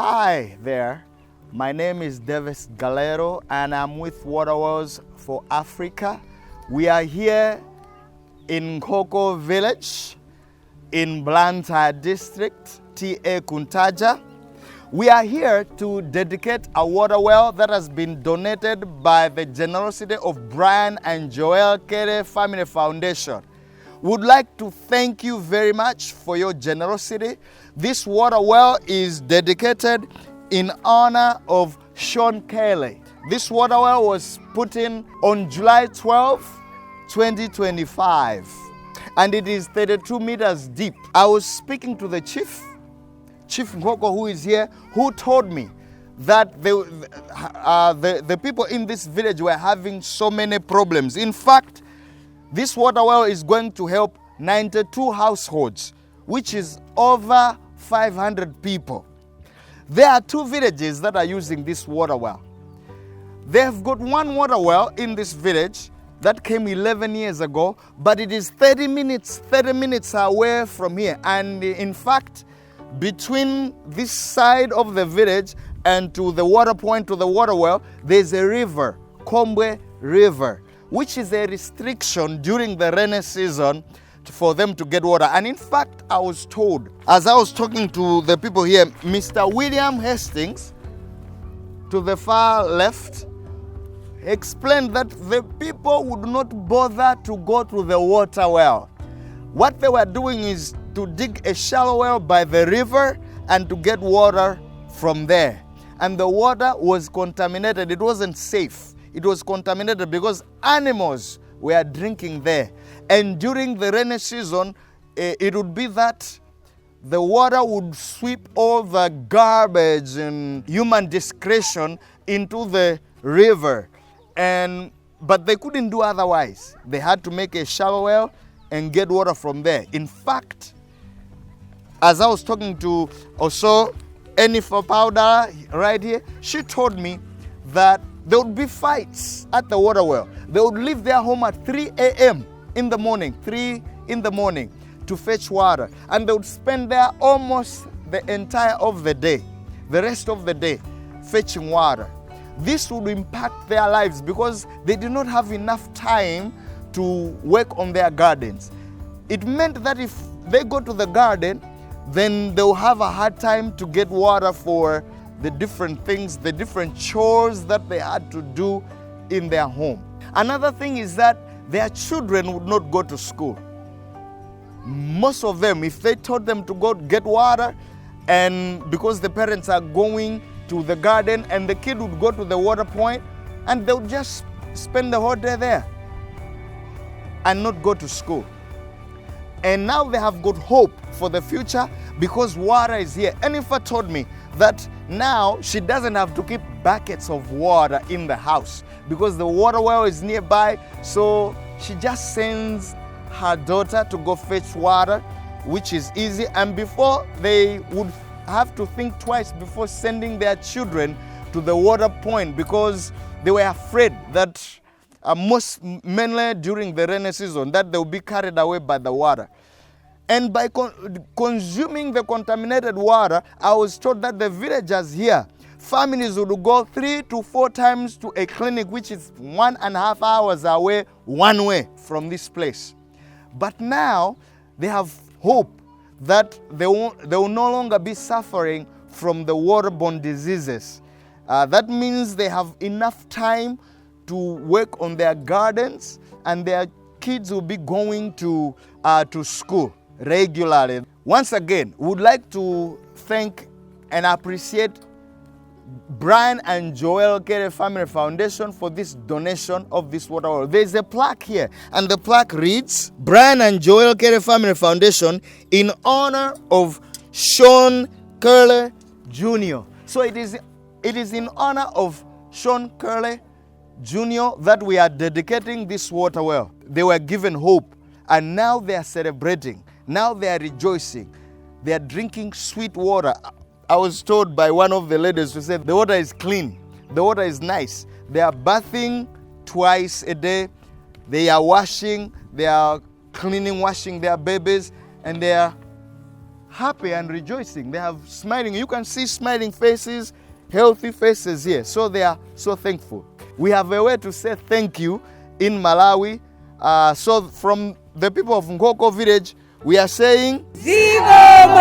Hi there, my name is Davis Galero and I'm with Water Wells for Africa. We are here in Nkhoko village in Blantyre district, TA Kuntaja. We are here to dedicate a water well that has been donated by the generosity of Brian and Joelle Kere Family Foundation. Would like to thank you very much for your generosity. This water well is dedicated in honor of Sean Kelly. This water well was put in on July 12, 2025, and it is 32 meters deep. I was speaking to the Chief Nkhoko, who is here, who told me that the people in this village were having so many problems. In fact, this water well is going to help 92 households, which is over 500 people. There are two villages that are using this water well. They have got one water well in this village that came 11 years ago, but it is 30 minutes away from here. And in fact, between this side of the village and to the water point, to the water well, there's a river, Kombwe River, which is a restriction during the rainy season for them to get water. And in fact, I was told, as I was talking to the people here, Mr. William Hastings, to the far left, explained that the people would not bother to go to the water well. What they were doing is to dig a shallow well by the river and to get water from there. And the water was contaminated. It wasn't safe. It was contaminated because animals were drinking there. And during the rainy season, it would be that the water would sweep all the garbage and human discretion into the river. But they couldn't do otherwise. They had to make a shallow well and get water from there. In fact, as I was talking to also Enifa Powder right here, she told me that there would be fights at the water well. They would leave their home at 3 a.m. in the morning, 3 in the morning, to fetch water. And they would spend there almost the entire of the day, the rest of the day, fetching water. This would impact their lives because they did not have enough time to work on their gardens. It meant that if they go to the garden, then they'll have a hard time to get water for the different things, the different chores that they had to do in their home. Another thing is that their children would not go to school. Most of them, if they told them to go get water, and because the parents are going to the garden and the kid would go to the water point and they would just spend the whole day there and not go to school. And now they have got hope for the future because water is here. Enifa told me that now she doesn't have to keep buckets of water in the house because the water well is nearby. So she just sends her daughter to go fetch water, which is easy. And before, they would have to think twice before sending their children to the water point because they were afraid that mainly during the rainy season, that they will be carried away by the water. And by consuming the contaminated water, I was told that the villagers here, families would go 3 to 4 times to a clinic which is 1.5 hours away, one way from this place. But now they have hope that they will no longer be suffering from the waterborne diseases. That means they have enough time to work on their gardens and their kids will be going to school regularly. Once again, we would like to thank and appreciate Brian and Joelle Kere Family Foundation for this donation of this water well. There's a plaque here, and the plaque reads, Brian and Joelle Kere Family Foundation in honor of Sean Curley Jr. So it is in honor of Sean Curley Jr. that we are dedicating this water well. They were given hope, and now they are celebrating. Now they are rejoicing. They are drinking sweet water. I was told by one of the ladies to say the water is clean, the water is nice. They are bathing twice a day. They are washing, they are cleaning, washing their babies, and they are happy and rejoicing. They have smiling. You can see smiling faces, healthy faces here. So they are so thankful. We have a way to say thank you in Malawi. So from the people of Nkhoko village, we are saying, Zigomo!